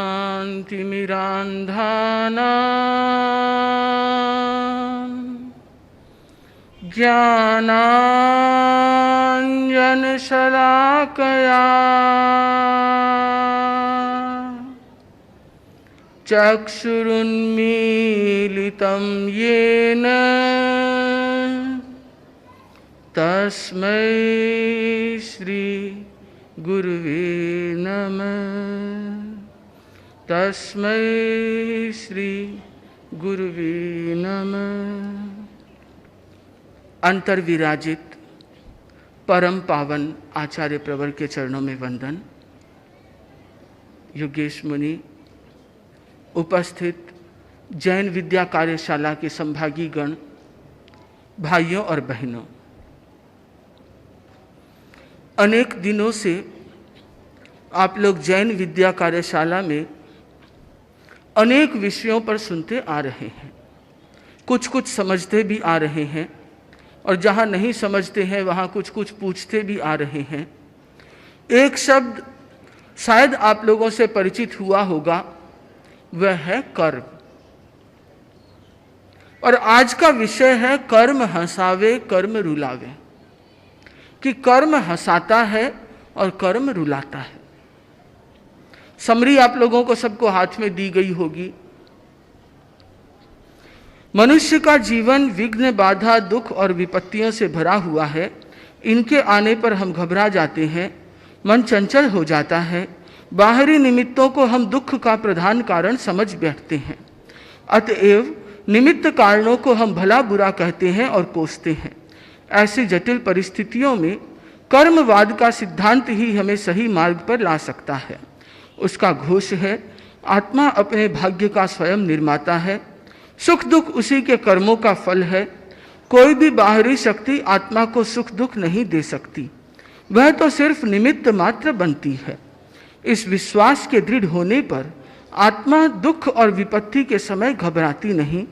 ज्ञानाञ्जनशलाकया ज्ञानाञ्जनशलाकया चक्षुरुन्मीलितं येन तस्मै श्री गुरुवे नमः। तस्मै श्री गुरुवे नमः। अंतर्विराजित परम पावन आचार्य प्रवर के चरणों में वंदन। योगेश मुनि, उपस्थित जैन विद्या कार्यशाला के संभागी गण, भाइयों और बहनों, अनेक दिनों से आप लोग जैन विद्या कार्यशाला में अनेक विषयों पर सुनते आ रहे हैं। कुछ कुछ समझते भी आ रहे हैं और जहाँ नहीं समझते हैं वहाँ कुछ कुछ पूछते भी आ रहे हैं। एक शब्द शायद आप लोगों से परिचित हुआ होगा, वह है कर्म। और आज का विषय है कर्म हंसावे कर्म रुलावे, कि कर्म हंसाता है और कर्म रुलाता है। समरी आप लोगों को सबको हाथ में दी गई होगी। मनुष्य का जीवन विघ्न, बाधा, दुख और विपत्तियों से भरा हुआ है। इनके आने पर हम घबरा जाते हैं, मन चंचल हो जाता है। बाहरी निमित्तों को हम दुख का प्रधान कारण समझ बैठते हैं। अतएव निमित्त कारणों को हम भला बुरा कहते हैं और कोसते हैं। ऐसी जटिल परिस्थितियों में कर्मवाद का सिद्धांत ही हमें सही मार्ग पर ला सकता है। उसका घोष है, आत्मा अपने भाग्य का स्वयं निर्माता है, सुख दुख उसी के कर्मों का फल है। कोई भी बाहरी शक्ति आत्मा को सुख दुख नहीं दे सकती, वह तो सिर्फ निमित्त मात्र बनती है। इस विश्वास के दृढ़ होने पर आत्मा दुख और विपत्ति के समय घबराती नहीं,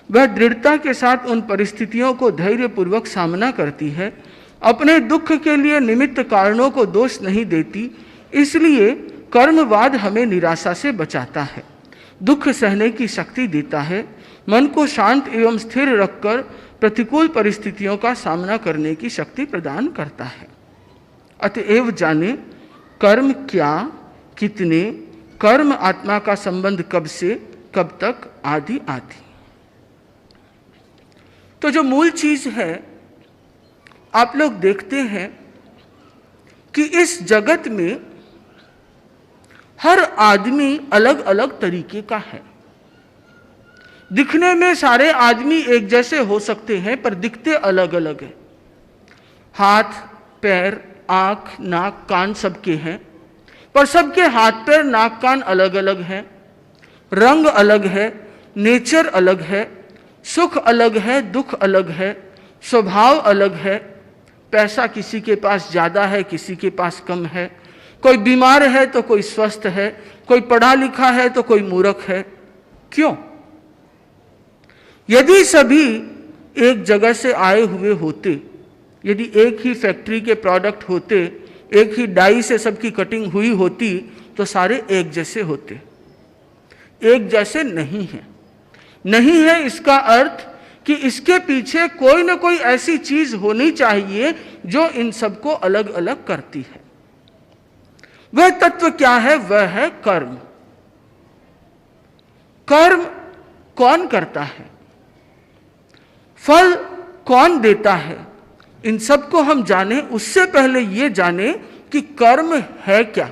वह दृढ़ता के साथ उन परिस्थितियों को धैर्यपूर्वक सामना करती है। अपने दुख के लिए निमित्त कारणों को दोष नहीं देती। इसलिए कर्मवाद हमें निराशा से बचाता है, दुख सहने की शक्ति देता है, मन को शांत एवं स्थिर रखकर प्रतिकूल परिस्थितियों का सामना करने की शक्ति प्रदान करता है। अतएव जाने कर्म क्या, कितने, कर्म आत्मा का संबंध कब से कब तक, आदि आदि। तो जो मूल चीज है, आप लोग देखते हैं कि इस जगत में हर आदमी अलग अलग तरीके का है। दिखने में सारे आदमी एक जैसे हो सकते हैं, पर दिखते अलग अलग हैं। हाथ, पैर, आंख, नाक, कान सबके हैं, पर सबके हाथ, पैर, नाक, कान अलग अलग हैं। रंग अलग है, नेचर अलग है, सुख अलग है, दुख अलग है, स्वभाव अलग है। पैसा किसी के पास ज़्यादा है, किसी के पास कम है। कोई बीमार है तो कोई स्वस्थ है, कोई पढ़ा लिखा है तो कोई मूर्ख है। क्यों? यदि सभी एक जगह से आए हुए होते, यदि एक ही फैक्ट्री के प्रोडक्ट होते, एक ही डाई से सबकी कटिंग हुई होती, तो सारे एक जैसे होते। एक जैसे नहीं है। नहीं है इसका अर्थ कि इसके पीछे कोई ना कोई ऐसी चीज होनी चाहिए जो इन सबको अलग अलग करती है। वह तत्व क्या है? वह है कर्म। कर्म कौन करता है? फल कौन देता है? इन सबको हम जाने, उससे पहले ये जाने कि कर्म है क्या।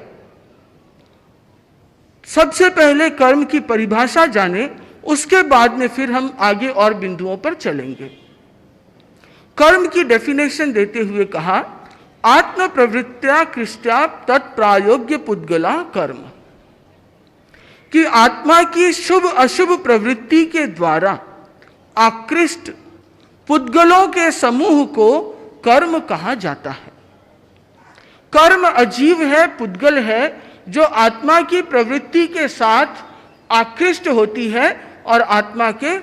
सबसे पहले कर्म की परिभाषा जाने, उसके बाद में फिर हम आगे और बिंदुओं पर चलेंगे। कर्म की डेफिनेशन देते हुए कहा, आत्म प्रवृत्त्या कृष्ट्या तत्प्रायोग्य पुद्गला कर्म, कि आत्मा की शुभ अशुभ प्रवृत्ति के द्वारा आकृष्ट पुद्गलों के समूह को कर्म कहा जाता है। कर्म अजीव है, पुद्गल है, जो आत्मा की प्रवृत्ति के साथ आकृष्ट होती है और आत्मा के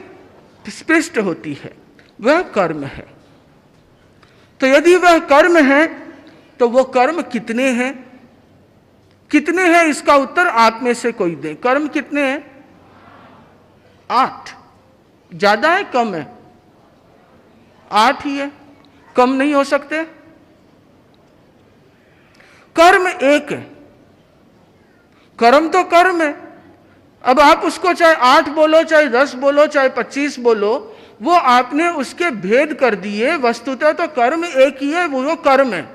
स्पृष्ट होती है, वह कर्म है। तो यदि वह कर्म है तो वो कर्म कितने हैं? कितने हैं इसका उत्तर आप में से कोई दे। कर्म कितने हैं? 8। ज्यादा है कम है? 8 ही है, कम नहीं हो सकते। कर्म एक है, कर्म तो कर्म है। अब आप उसको चाहे 8 बोलो, चाहे 10 बोलो, चाहे 25 बोलो, वो आपने उसके भेद कर दिए। वस्तुतः तो कर्म एक ही है, वो कर्म है।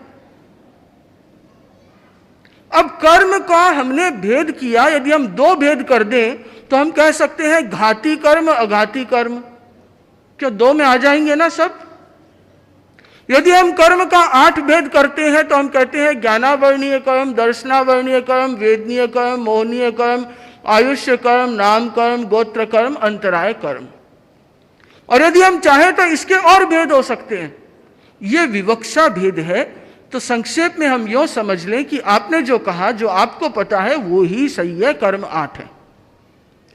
अब कर्म का हमने भेद किया, यदि हम 2 भेद कर दें तो हम कह सकते हैं घाती कर्म, अघाती कर्म। क्यों 2 में आ जाएंगे ना सब? यदि हम कर्म का 8 भेद करते हैं तो हम कहते हैं ज्ञानावर्णीय कर्म, दर्शनावर्णीय कर्म, वेदनीय कर्म, मोहनीय कर्म, आयुष्य कर्म, नाम कर्म, गोत्र कर्म, अंतराय कर्म। और यदि हम चाहें तो इसके और भेद हो सकते हैं। यह विवक्षा भेद है। तो संक्षेप में हम यूं समझ लें कि आपने जो कहा, जो आपको पता है वो ही सही है। कर्म 8 है,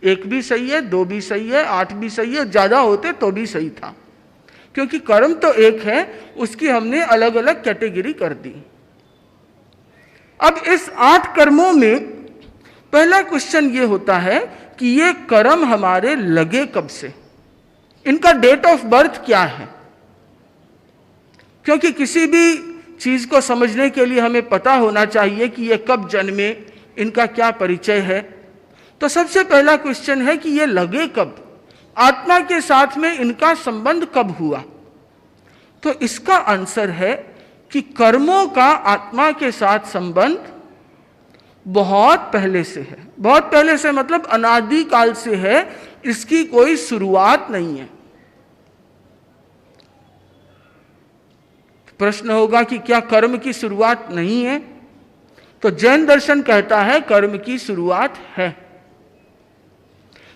1 भी सही है, 2 भी सही है, 8 भी सही है। ज्यादा होते तो भी सही था, क्योंकि कर्म तो एक है, उसकी हमने अलग अलग कैटेगरी कर दी। अब इस 8 कर्मों में पहला क्वेश्चन ये होता है कि ये कर्म हमारे लगे कब से, इनका डेट ऑफ बर्थ क्या है। क्योंकि किसी भी चीज को समझने के लिए हमें पता होना चाहिए कि ये कब जन्मे, इनका क्या परिचय है। तो सबसे पहला क्वेश्चन है कि ये लगे कब, आत्मा के साथ में इनका संबंध कब हुआ। तो इसका आंसर है कि कर्मों का आत्मा के साथ संबंध बहुत पहले से है। बहुत पहले से मतलब अनादि काल से है, इसकी कोई शुरुआत नहीं है। प्रश्न होगा कि क्या कर्म की शुरुआत नहीं है? तो जैन दर्शन कहता है कर्म की शुरुआत है।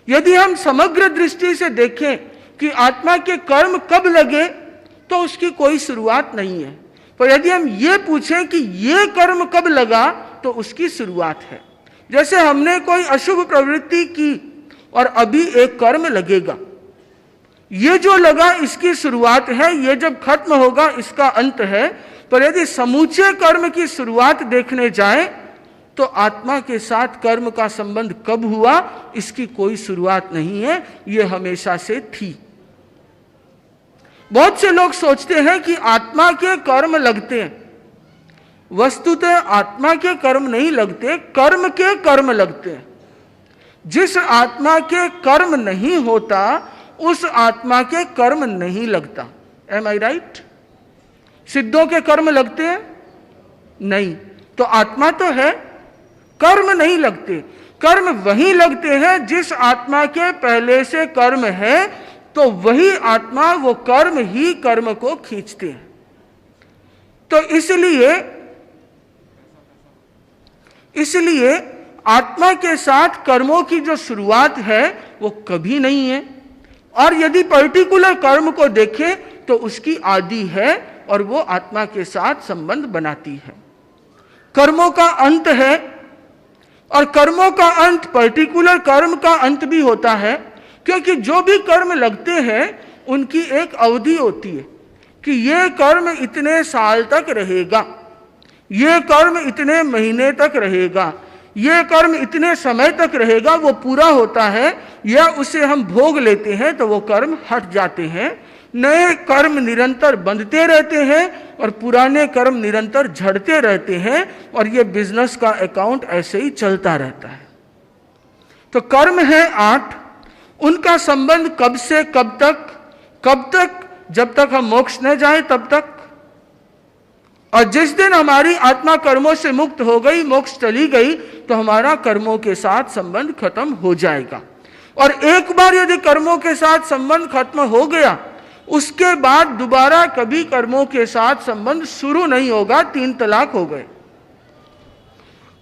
यदि हम समग्र दृष्टि से देखें कि आत्मा के कर्म कब लगे, तो उसकी कोई शुरुआत नहीं है। पर यदि हम ये पूछें कि ये कर्म कब लगा, तो उसकी शुरुआत है। जैसे हमने कोई अशुभ प्रवृत्ति की और अभी एक कर्म लगेगा, ये जो लगा इसकी शुरुआत है, ये जब खत्म होगा इसका अंत है। पर यदि समूचे कर्म की शुरुआत देखने जाए तो आत्मा के साथ कर्म का संबंध कब हुआ, इसकी कोई शुरुआत नहीं है, ये हमेशा से थी। बहुत से लोग सोचते हैं कि आत्मा के कर्म लगते हैं। वस्तुतः आत्मा के कर्म नहीं लगते, कर्म के कर्म लगते हैं। जिस आत्मा के कर्म नहीं होता उस आत्मा के कर्म नहीं लगता। एम आई राइट? सिद्धों के कर्म लगते हैं? नहीं। तो आत्मा तो है, कर्म नहीं लगते। कर्म वही लगते हैं जिस आत्मा के पहले से कर्म है, तो वही आत्मा वो कर्म ही कर्म को खींचते हैं। तो इसलिए आत्मा के साथ कर्मों की जो शुरुआत है वो कभी नहीं है। और यदि पर्टिकुलर कर्म को देखें तो उसकी आदि है और वो आत्मा के साथ संबंध बनाती है। कर्मों का अंत है, और कर्मों का अंत पर्टिकुलर कर्म का अंत भी होता है। क्योंकि जो भी कर्म लगते हैं उनकी एक अवधि होती है कि ये कर्म इतने साल तक रहेगा, ये कर्म इतने महीने तक रहेगा, ये कर्म इतने समय तक रहेगा। वो पूरा होता है या उसे हम भोग लेते हैं तो वो कर्म हट जाते हैं। नए कर्म निरंतर बंधते रहते हैं और पुराने कर्म निरंतर झड़ते रहते हैं, और ये बिजनेस का अकाउंट ऐसे ही चलता रहता है। तो कर्म है 8, उनका संबंध कब से कब तक? जब तक हम मोक्ष न जाए तब तक। और जिस दिन हमारी आत्मा कर्मों से मुक्त हो गई, मोक्ष चली गई, तो हमारा कर्मों के साथ संबंध खत्म हो जाएगा। और एक बार यदि कर्मों के साथ संबंध खत्म हो गया, उसके बाद दोबारा कभी कर्मों के साथ संबंध शुरू नहीं होगा। 3 तलाक हो गए।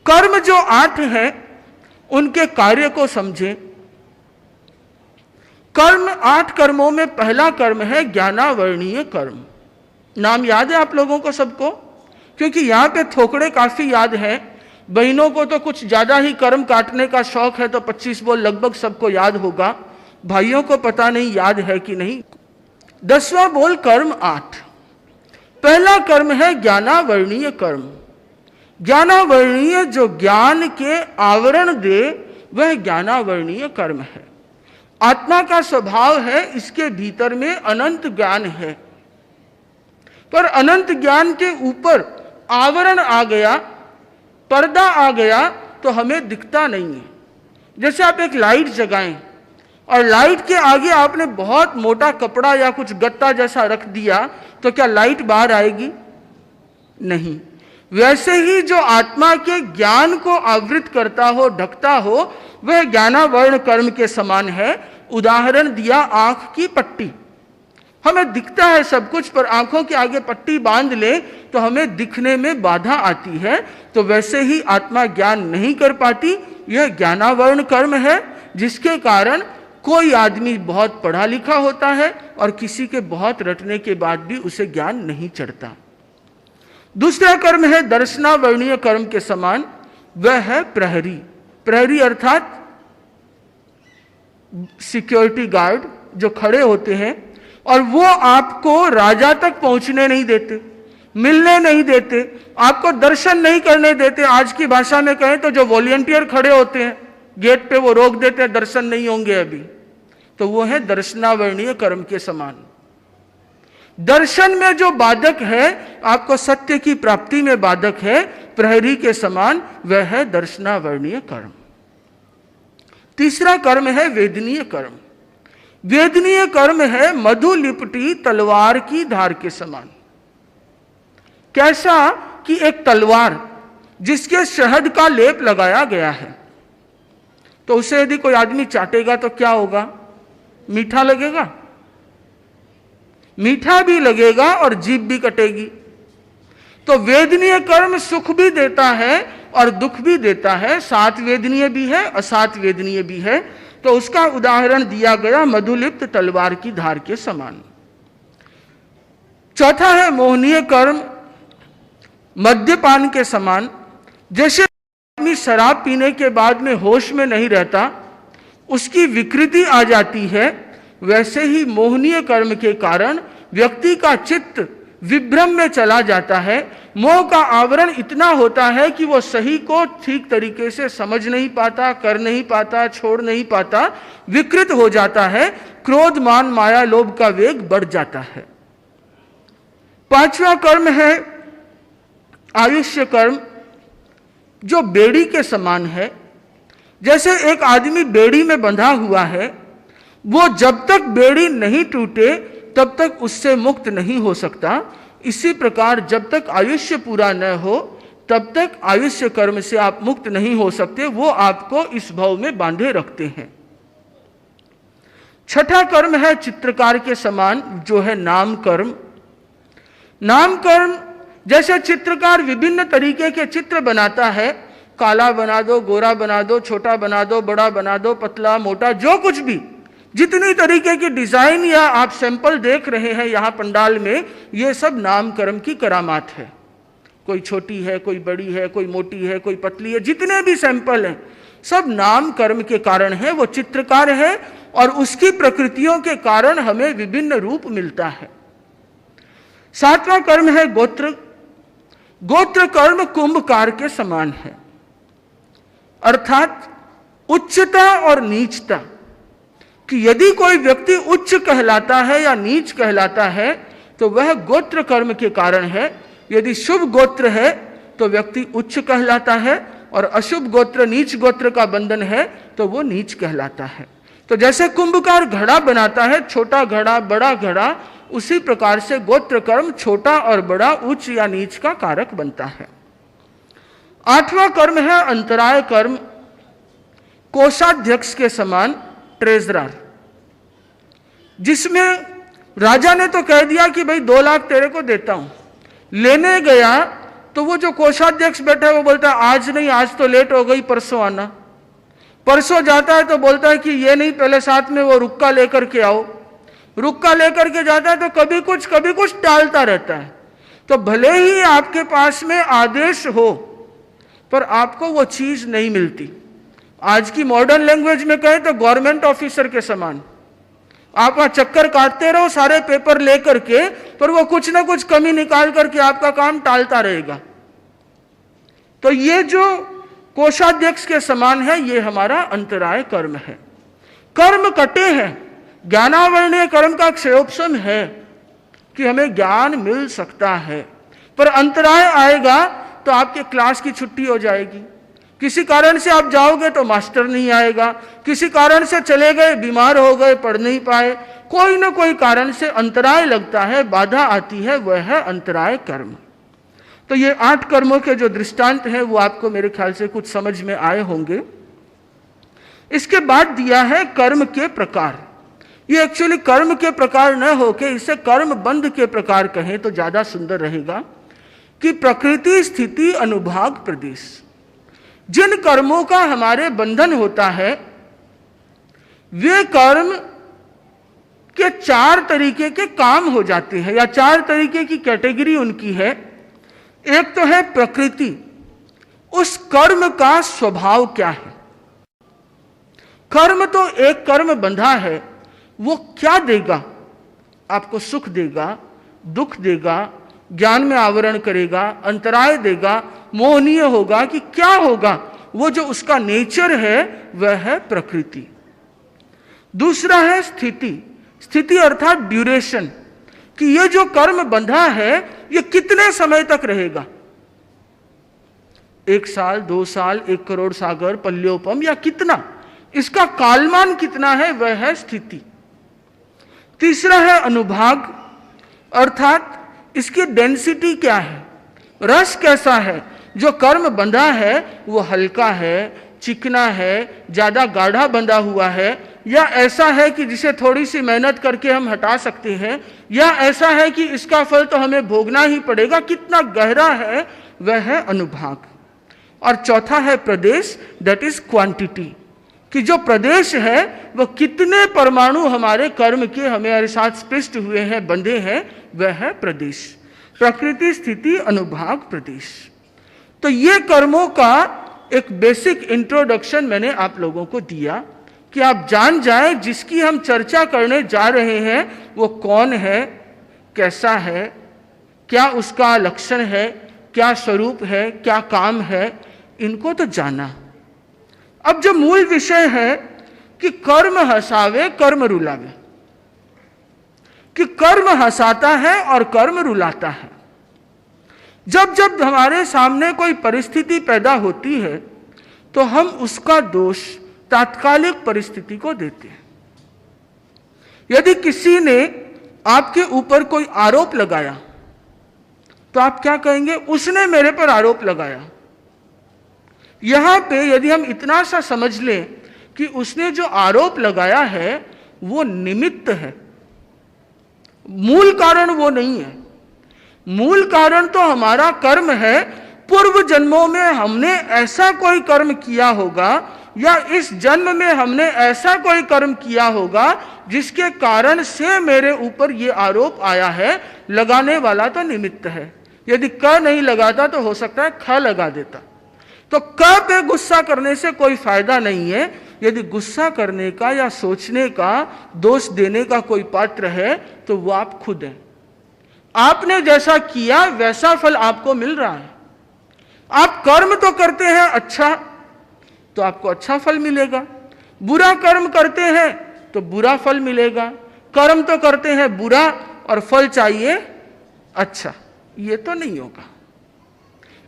कर्म जो 8 हैं उनके कार्य को समझें। कर्म 8 कर्मों में पहला कर्म है ज्ञानावर्णीय कर्म। नाम याद है आप लोगों को सबको? क्योंकि यहां पे थोकड़े काफी याद है। बहनों को तो कुछ ज्यादा ही कर्म काटने का शौक है, तो 25 बोल लगभग सबको याद होगा। भाइयों को पता नहीं याद है कि नहीं। 10वां बोल कर्म 8। पहला कर्म है ज्ञानावर्णीय कर्म। ज्ञानावर्णीय जो ज्ञान के आवरण दे वह ज्ञानावर्णीय कर्म है। आत्मा का स्वभाव है इसके भीतर में अनंत ज्ञान है, पर अनंत ज्ञान के ऊपर आवरण आ गया, पर्दा आ गया तो हमें दिखता नहीं है। जैसे आप एक लाइट जगाएं और लाइट के आगे आपने बहुत मोटा कपड़ा या कुछ गत्ता जैसा रख दिया तो क्या लाइट बाहर आएगी? नहीं। वैसे ही जो आत्मा के ज्ञान को आवृत करता हो, ढकता हो, वह ज्ञानावर्ण कर्म के समान है। उदाहरण दिया आंख की पट्टी। हमें दिखता है सब कुछ, पर आंखों के आगे पट्टी बांध ले तो हमें दिखने में बाधा आती है। तो वैसे ही आत्मा ज्ञान नहीं कर पाती। यह ज्ञानावर्ण कर्म है, जिसके कारण कोई आदमी बहुत पढ़ा लिखा होता है और किसी के बहुत रटने के बाद भी उसे ज्ञान नहीं चढ़ता। दूसरा कर्म है दर्शनावर्णीय कर्म के समान, वह है प्रहरी। प्रहरी अर्थात सिक्योरिटी गार्ड जो खड़े होते हैं और वो आपको राजा तक पहुंचने नहीं देते, मिलने नहीं देते, आपको दर्शन नहीं करने देते। आज की भाषा में कहें तो जो वॉलंटियर खड़े होते हैं गेट पे, वो रोक देते हैं, दर्शन नहीं होंगे अभी। तो वो है दर्शनावर्णीय कर्म के समान। दर्शन में जो बाधक है, आपको सत्य की प्राप्ति में बाधक है, प्रहरी के समान वह है दर्शनावर्णीय कर्म। तीसरा कर्म है वेदनीय कर्म। वेदनीय कर्म है मधु लिपटी तलवार की धार के समान। कैसा कि एक तलवार जिसके शहद का लेप लगाया गया है, तो उसे यदि कोई आदमी चाटेगा तो क्या होगा? मीठा लगेगा, मीठा भी लगेगा और जीभ भी कटेगी। तो वेदनीय कर्म सुख भी देता है और दुख भी देता है, सात वेदनीय भी है, असात वेदनीय भी है। तो उसका उदाहरण दिया गया मधुलिप्त तलवार की धार के समान। चौथा है मोहनीय कर्म, मद्यपान के समान। जैसे आदमी शराब पीने के बाद में होश में नहीं रहता, उसकी विकृति आ जाती है, वैसे ही मोहनीय कर्म के कारण व्यक्ति का चित्त विभ्रम में चला जाता है। मोह का आवरण इतना होता है कि वो सही को ठीक तरीके से समझ नहीं पाता, कर नहीं पाता, छोड़ नहीं पाता, विकृत हो जाता है। क्रोध, मान, माया, लोभ का वेग बढ़ जाता है। पांचवा कर्म है आयुष्य कर्म, जो बेड़ी के समान है। जैसे एक आदमी बेड़ी में बंधा हुआ है, वो जब तक बेड़ी नहीं टूटे तब तक उससे मुक्त नहीं हो सकता। इसी प्रकार जब तक आयुष्य पूरा न हो तब तक आयुष्य कर्म से आप मुक्त नहीं हो सकते, वो आपको इस भव में बांधे रखते हैं। छठा कर्म है चित्रकार के समान, जो है नाम कर्म। नाम कर्म जैसे चित्रकार विभिन्न तरीके के चित्र बनाता है, काला बना दो, गोरा बना दो, छोटा बना दो, बड़ा बना दो, पतला, मोटा, जो कुछ भी जितनी तरीके की डिजाइन या आप सैंपल देख रहे हैं यहाँ पंडाल में, ये सब नाम कर्म की करामात है। कोई छोटी है, कोई बड़ी है, कोई मोटी है, कोई पतली है, जितने भी सैंपल हैं सब नाम कर्म के कारण है। वो चित्रकार है और उसकी प्रकृतियों के कारण हमें विभिन्न रूप मिलता है। सातवां कर्म है गोत्र। गोत्र कर्म कुंभकार के समान है, अर्थात उच्चता और नीचता, कि यदि कोई व्यक्ति उच्च कहलाता है या नीच कहलाता है तो वह गोत्र कर्म के कारण है। यदि शुभ गोत्र है तो व्यक्ति उच्च कहलाता है और अशुभ गोत्र, नीच गोत्र का बंधन है तो वो नीच कहलाता है। तो जैसे कुंभकार घड़ा बनाता है, छोटा घड़ा, बड़ा घड़ा, उसी प्रकार से गोत्र कर्म छोटा और बड़ा, उच्च या नीच का कारक बनता है। आठवां कर्म है अंतराय कर्म, कोषाध्यक्ष के समान, ट्रेजरर, जिसमें राजा ने तो कह दिया कि भाई 2 लाख तेरे को देता हूं, लेने गया तो वो जो कोषाध्यक्ष बैठा है वो बोलता है आज नहीं, आज तो लेट हो गई, परसों आना। परसों जाता है तो बोलता है कि ये नहीं, पहले साथ में वो रुक्का लेकर के आओ। रुक्का लेकर के जाता है तो कभी कुछ टालता रहता है। तो भले ही आपके पास में आदेश हो पर आपको वो चीज नहीं मिलती। आज की मॉडर्न लैंग्वेज में कहें तो गवर्नमेंट ऑफिसर के समान आप वहां चक्कर काटते रहो सारे पेपर लेकर के, पर वो कुछ ना कुछ कमी निकाल करके आपका काम टालता रहेगा। तो ये जो कोषाध्यक्ष के समान है, ये हमारा अंतराय कर्म है। कर्म कटे हैं, ज्ञानावरणीय कर्म का क्षयोपशम है कि हमें ज्ञान मिल सकता है, पर अंतराय आएगा तो आपके क्लास की छुट्टी हो जाएगी। किसी कारण से आप जाओगे तो मास्टर नहीं आएगा, किसी कारण से चले गए, बीमार हो गए, पढ़ नहीं पाए, कोई ना कोई कारण से अंतराय लगता है, बाधा आती है, वह है अंतराय कर्म। तो ये 8 कर्मों के जो दृष्टांत हैं वो आपको मेरे ख्याल से कुछ समझ में आए होंगे। इसके बाद दिया है कर्म के प्रकार। ये एक्चुअली कर्म के प्रकार न होके इसे कर्म बंध के प्रकार कहें तो ज्यादा सुंदर रहेगा कि प्रकृति, स्थिति, अनुभाग, प्रदेश, जिन कर्मों का हमारे बंधन होता है वे कर्म के 4 तरीके के काम हो जाते हैं, या 4 तरीके की कैटेगरी उनकी है। एक तो है प्रकृति, उस कर्म का स्वभाव क्या है। कर्म तो एक कर्म बंधा है, वो क्या देगा, आपको सुख देगा, दुख देगा, ज्ञान में आवरण करेगा, अंतराय देगा, मोहनीय होगा कि क्या होगा, वो जो उसका नेचर है वह है प्रकृति। दूसरा है स्थिति। स्थिति अर्थात ड्यूरेशन, कि ये जो कर्म बंधा है ये कितने समय तक रहेगा, 1 साल, 2 साल, 1 करोड़ सागर, पल्योपम, या कितना, इसका कालमान कितना है, वह है स्थिति। तीसरा है अनुभाग, अर्थात इसकी डेंसिटी क्या है, रस कैसा है। जो कर्म बंधा है वो हल्का है, चिकना है, ज्यादा गाढ़ा बंधा हुआ है, या ऐसा है कि जिसे थोड़ी सी मेहनत करके हम हटा सकते हैं, या ऐसा है कि इसका फल तो हमें भोगना ही पड़ेगा, कितना गहरा है, वह है अनुभाग। और चौथा है प्रदेश, दैट इज क्वांटिटी, कि जो प्रदेश है वह कितने परमाणु हमारे कर्म के हमारे साथ स्पृष्ट हुए हैं, बंधे हैं, वह है प्रदेश। प्रकृति, स्थिति, अनुभाग, प्रदेश। तो ये कर्मों का एक बेसिक इंट्रोडक्शन मैंने आप लोगों को दिया कि आप जान जाएं जिसकी हम चर्चा करने जा रहे हैं वो कौन है, कैसा है, क्या उसका लक्षण है, क्या स्वरूप है, क्या काम है, इनको तो जाना। अब जो मूल विषय है कि कर्म हंसावे कर्म रुलावे, कि कर्म हंसाता है और कर्म रुलाता है। जब जब हमारे सामने कोई परिस्थिति पैदा होती है तो हम उसका दोष तात्कालिक परिस्थिति को देते हैं। यदि किसी ने आपके ऊपर कोई आरोप लगाया तो आप क्या कहेंगे, उसने मेरे पर आरोप लगाया। यहां पे यदि हम इतना सा समझ लें कि उसने जो आरोप लगाया है वो निमित्त है, मूल कारण वो नहीं है। मूल कारण तो हमारा कर्म है, पूर्व जन्मों में हमने ऐसा कोई कर्म किया होगा, या इस जन्म में हमने ऐसा कोई कर्म किया होगा जिसके कारण से मेरे ऊपर ये आरोप आया है। लगाने वाला तो निमित्त है। यदि क नहीं लगाता तो हो सकता है ख लगा देता। तो क पे गुस्सा करने से कोई फायदा नहीं है। यदि गुस्सा करने का या सोचने का, दोष देने का कोई पात्र है तो वो आप खुद हैं। आपने जैसा किया वैसा फल आपको मिल रहा है। आप कर्म तो करते हैं अच्छा, तो आपको अच्छा फल मिलेगा। बुरा कर्म करते हैं तो बुरा फल मिलेगा। कर्म तो करते हैं बुरा और फल चाहिए अच्छा, ये तो नहीं होगा।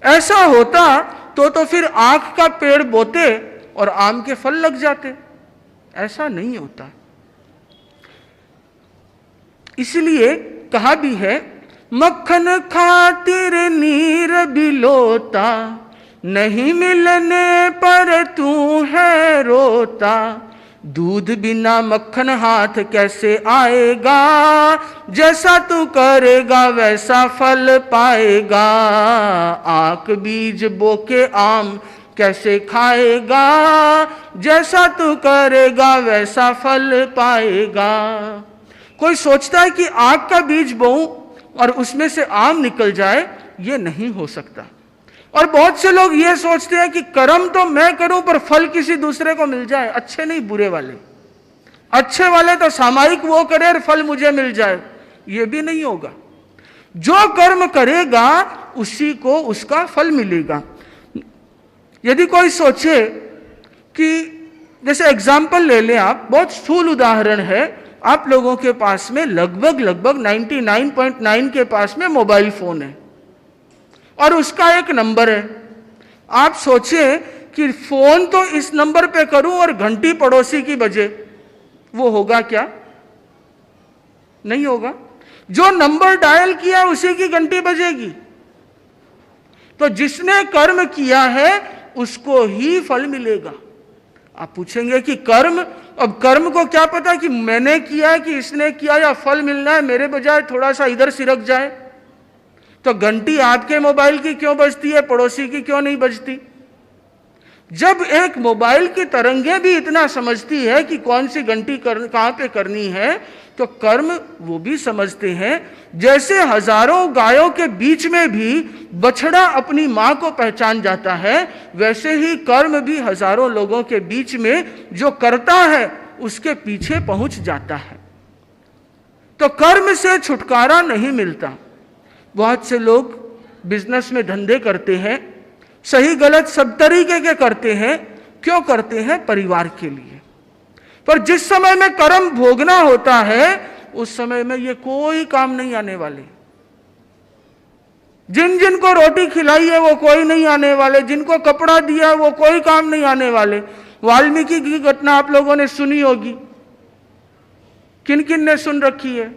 ऐसा होता तो फिर आंख का पेड़ बोते और आम के फल लग जाते। ऐसा नहीं होता। इसलिए कहा भी है, मक्खन खातिर नीर बिलोता, नहीं मिलने पर तू है रोता। दूध बिना मक्खन हाथ कैसे आएगा, जैसा तू करेगा वैसा फल पाएगा। आंख बीज बोके आम कैसे खाएगा, जैसा तू करेगा वैसा फल पाएगा। कोई सोचता है कि आंख का बीज बोऊं और उसमें से आम निकल जाए, ये नहीं हो सकता। और बहुत से लोग ये सोचते हैं कि कर्म तो मैं करूं पर फल किसी दूसरे को मिल जाए, अच्छे नहीं बुरे वाले। अच्छे वाले तो सामायिक वो करे और फल मुझे मिल जाए, ये भी नहीं होगा। जो कर्म करेगा उसी को उसका फल मिलेगा। यदि कोई सोचे कि जैसे एग्जाम्पल ले लें आप, बहुत स्थूल उदाहरण है, आप लोगों के पास में लगभग 99.9 के पास में मोबाइल फोन है और उसका एक नंबर है। आप सोचें कि फोन तो इस नंबर पे करूं और घंटी पड़ोसी की बजे, वो होगा क्या? नहीं होगा। जो नंबर डायल किया उसी की घंटी बजेगी। तो जिसने कर्म किया है उसको ही फल मिलेगा। आप पूछेंगे कि कर्म, अब कर्म को क्या पता कि मैंने किया कि इसने किया या फल मिलना है, मेरे बजाय थोड़ा सा इधर सिरक जाए। तो घंटी आपके मोबाइल की क्यों बजती है, पड़ोसी की क्यों नहीं बजती? जब एक मोबाइल की तरंगें भी इतना समझती है कि कौन सी घंटी कहां पे करनी है, तो कर्म वो भी समझते हैं। जैसे हजारों गायों के बीच में भी बछड़ा अपनी मां को पहचान जाता है, वैसे ही कर्म भी हजारों लोगों के बीच में जो करता है उसके पीछे पहुंच जाता है। तो कर्म से छुटकारा नहीं मिलता। बहुत से लोग बिजनेस में धंधे करते हैं, सही गलत सब तरीके के करते हैं। क्यों करते हैं? परिवार के लिए। पर जिस समय में कर्म भोगना होता है उस समय में ये कोई काम नहीं आने वाले। जिन जिन को रोटी खिलाई है वो कोई नहीं आने वाले, जिनको कपड़ा दिया वो कोई काम नहीं आने वाले। वाल्मीकि की घटना आप लोगों ने सुनी होगी। किन किन ने सुन रखी है?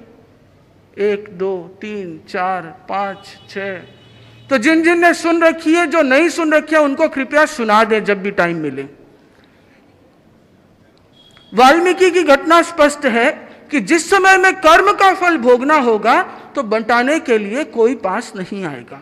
1 2 3 4 5 6। तो जिन जिन ने सुन रखी है, जो नहीं सुन रखी है उनको कृपया सुना दें जब भी टाइम मिले। वाल्मीकि की घटना स्पष्ट है कि जिस समय में कर्म का फल भोगना होगा तो बंटाने के लिए कोई पास नहीं आएगा।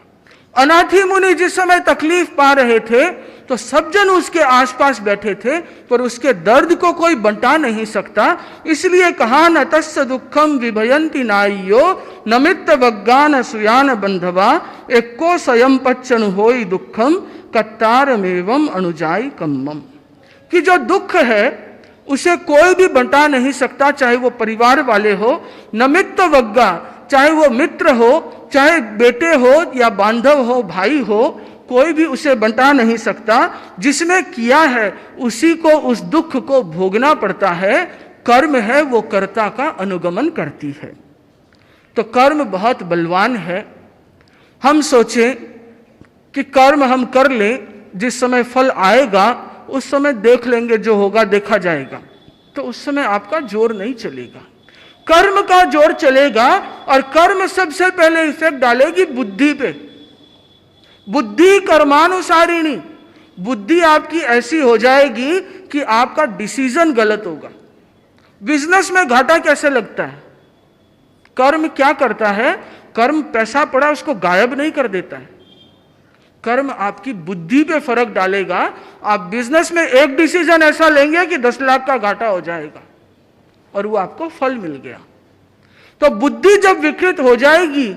अनाथी मुनि जिस समय तकलीफ पा रहे थे तो सब जन उसके आसपास बैठे थे, पर उसके दर्द को कोई बंटा नहीं सकता। इसलिए कहा न तस्य दुखम विभयंती नाइयो नमित्त वग्गान सुयान बंधवा एको स्वयं पच्चन होई दुखम कत्तारमेवम अनुजाई कम्मम। कि जो दुख है उसे कोई भी बंटा नहीं सकता, चाहे वो परिवार वाले हो, नमित्त वग्गा, चाहे वो मित्र हो, चाहे बेटे हो या बांधव हो, भाई हो, कोई भी उसे बंटा नहीं सकता। जिसने किया है उसी को उस दुख को भोगना पड़ता है। कर्म है वो कर्ता का अनुगमन करती है। तो कर्म बहुत बलवान है। हम सोचें कि कर्म हम कर लें, जिस समय फल आएगा उस समय देख लेंगे, जो होगा देखा जाएगा, तो उस समय आपका जोर नहीं चलेगा। कर्म का जोर चलेगा और कर्म सबसे पहले इफेक्ट डालेगी बुद्धि पे। बुद्धि कर्मानुसारिणी। बुद्धि आपकी ऐसी हो जाएगी कि आपका डिसीजन गलत होगा। बिजनेस में घाटा कैसे लगता है? कर्म क्या करता है? कर्म पैसा पड़ा उसको गायब नहीं कर देता है। कर्म आपकी बुद्धि पे फर्क डालेगा। आप बिजनेस में एक डिसीजन ऐसा लेंगे कि 10 लाख का घाटा हो जाएगा और वो आपको फल मिल गया। तो बुद्धि जब विकृत हो जाएगी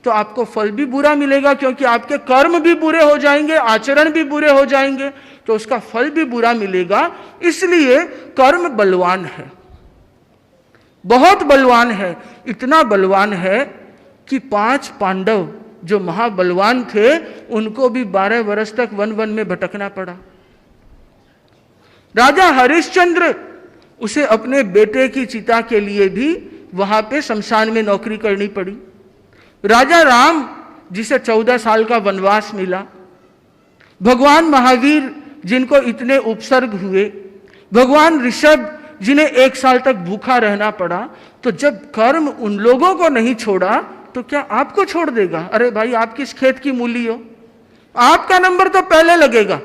तो आपको फल भी बुरा मिलेगा, क्योंकि आपके कर्म भी बुरे हो जाएंगे, आचरण भी बुरे हो जाएंगे, तो उसका फल भी बुरा मिलेगा। इसलिए कर्म बलवान है, बहुत बलवान है। इतना बलवान है कि 5 पांडव जो महाबलवान थे उनको भी 12 वर्ष तक वन वन में भटकना पड़ा। राजा हरिश्चंद्र, उसे अपने बेटे की चिता के लिए भी वहां पे शमशान में नौकरी करनी पड़ी। राजा राम, जिसे 14 साल का वनवास मिला। भगवान महावीर, जिनको इतने उपसर्ग हुए। भगवान ऋषभ, जिन्हें 1 साल तक भूखा रहना पड़ा। तो जब कर्म उन लोगों को नहीं छोड़ा तो क्या आपको छोड़ देगा? अरे भाई, आप किस खेत की मूली हो? आपका नंबर तो पहले लगेगा,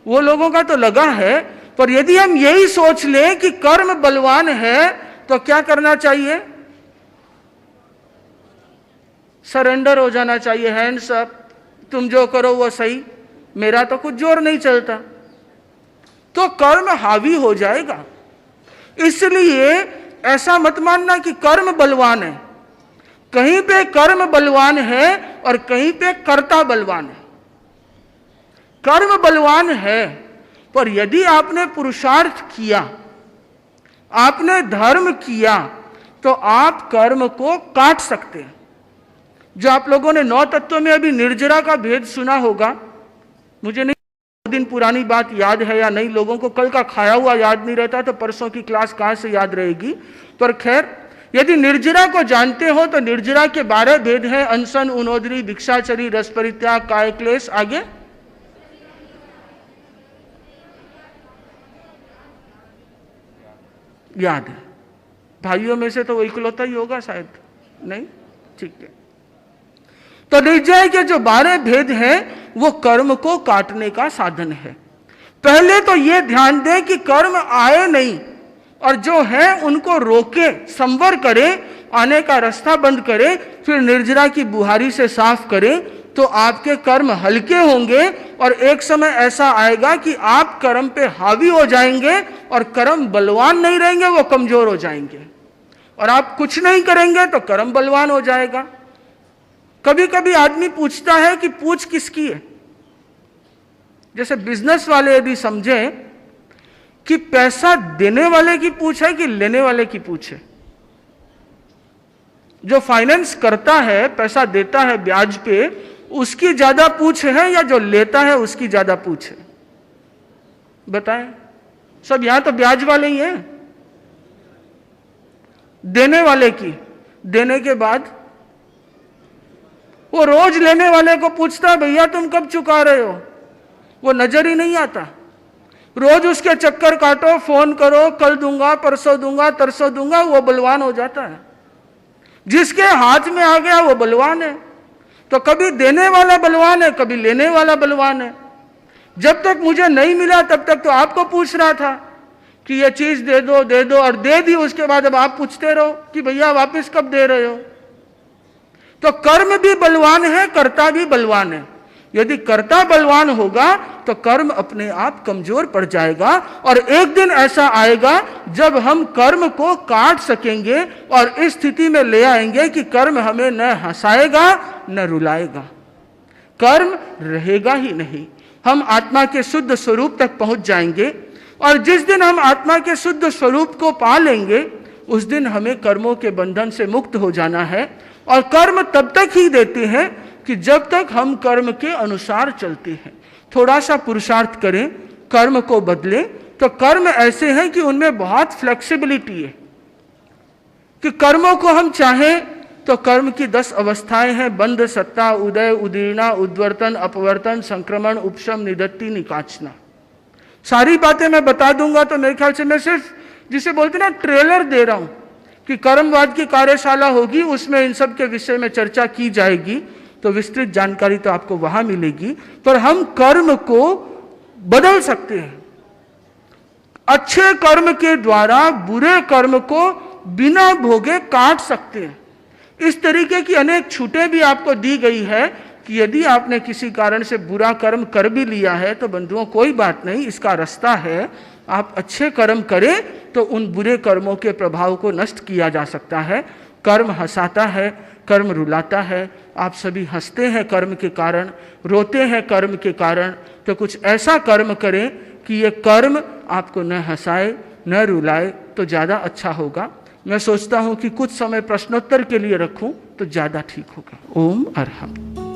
वो लोगों का तो लगा है। पर यदि हम यही सोच लें कि कर्म बलवान है तो क्या करना चाहिए? सरेंडर हो जाना चाहिए, हैंड्स अप, तुम जो करो वो सही, मेरा तो कुछ जोर नहीं चलता। तो कर्म हावी हो जाएगा। इसलिए ऐसा मत मानना कि कर्म बलवान है। कहीं पे कर्म बलवान है और कहीं पे कर्ता बलवान है। कर्म बलवान है, पर यदि आपने पुरुषार्थ किया, आपने धर्म किया, तो आप कर्म को काट सकते हैं। जो आप लोगों ने 9 तत्वों में अभी निर्जरा का भेद सुना होगा, मुझे नहीं दिन पुरानी बात याद है या नहीं, लोगों को कल का खाया हुआ याद नहीं रहता तो परसों की क्लास कहाँ से याद रहेगी। पर खैर, यदि निर्जरा को जानते हो तो निर्जरा के 12 भेद हैं, अनशन, उनोदरी, भिक्षाचरी, रस परित्याग, काय क्लेश, आगे याद है। भाइयों में से तो वो इकलौता ही होगा शायद, नहीं? ठीक है। तो निर्जय के जो 12 भेद हैं वो कर्म को काटने का साधन है। पहले तो ये ध्यान दें कि कर्म आए नहीं, और जो है उनको रोके, संवर करे, आने का रास्ता बंद करे, फिर निर्जरा की बुहारी से साफ करे, तो आपके कर्म हल्के होंगे। और एक समय ऐसा आएगा कि आप कर्म पे हावी हो जाएंगे और कर्म बलवान नहीं रहेंगे, वो कमजोर हो जाएंगे। और आप कुछ नहीं करेंगे तो कर्म बलवान हो जाएगा। कभी कभी आदमी पूछता है कि पूछ किसकी है। जैसे बिजनेस वाले यदि समझे कि पैसा देने वाले की पूछ है कि लेने वाले की पूछ है। जो फाइनेंस करता है, पैसा देता है ब्याज पे, उसकी ज्यादा पूछ है या जो लेता है उसकी ज्यादा पूछ है? बताएं। सब यहां तो ब्याज वाले ही हैं। देने वाले की, देने के बाद वो रोज लेने वाले को पूछता है, भैया तुम कब चुका रहे हो? वो नजर ही नहीं आता। रोज उसके चक्कर काटो, फोन करो, कल दूंगा, परसों दूंगा, तरसों दूंगा, वो बलवान हो जाता है। जिसके हाथ में आ गया वो बलवान है। तो कभी देने वाला बलवान है, कभी लेने वाला बलवान है। जब तक मुझे नहीं मिला तब तक तो आपको पूछ रहा था कि ये चीज दे दो, और दे दी। उसके बाद अब आप पूछते रहो कि भैया वापस कब दे रहे हो। तो कर्म भी बलवान है, कर्ता भी बलवान है। यदि कर्ता बलवान होगा तो कर्म अपने आप कमजोर पड़ जाएगा, और एक दिन ऐसा आएगा जब हम कर्म को काट सकेंगे और इस स्थिति में ले आएंगे कि कर्म हमें न हंसाएगा न रुलाएगा, कर्म रहेगा ही नहीं। हम आत्मा के शुद्ध स्वरूप तक पहुंच जाएंगे, और जिस दिन हम आत्मा के शुद्ध स्वरूप को पा लेंगे उस दिन हमें कर्मों के बंधन से मुक्त हो जाना है। और कर्म तब तक ही देते हैं कि जब तक हम कर्म के अनुसार चलते हैं। थोड़ा सा पुरुषार्थ करें, कर्म को बदलें, तो कर्म ऐसे हैं कि उनमें बहुत फ्लेक्सिबिलिटी है कि कर्मों को हम चाहें तो कर्म की 10 अवस्थाएं हैं: बंध, सत्ता, उदय, उदीर्णा, उद्वर्तन, अपवर्तन, संक्रमण, उपशम, निदत्ति, निकाचना। सारी बातें मैं बता दूंगा तो मेरे ख्याल से मैं सिर्फ जिसे बोलते ना ट्रेलर दे रहा हूं कि कर्मवाद की कार्यशाला होगी, उसमें इन सब के विषय में चर्चा की जाएगी, तो विस्तृत जानकारी तो आपको वहां मिलेगी। पर हम कर्म को बदल सकते हैं। अच्छे कर्म के द्वारा बुरे कर्म को बिना भोगे काट सकते हैं। इस तरीके की अनेक छूटें भी आपको दी गई है कि यदि आपने किसी कारण से बुरा कर्म कर भी लिया है तो बंधुओं कोई बात नहीं, इसका रास्ता है। आप अच्छे कर्म करें तो उन बुरे कर्मों के प्रभाव को नष्ट किया जा सकता है। कर्म हंसाता है, कर्म रुलाता है। आप सभी हंसते हैं कर्म के कारण, रोते हैं कर्म के कारण, तो कुछ ऐसा कर्म करें कि ये कर्म आपको न हंसाए न रुलाए तो ज़्यादा अच्छा होगा। मैं सोचता हूँ कि कुछ समय प्रश्नोत्तर के लिए रखूँ तो ज़्यादा ठीक होगा। ओम अरहम।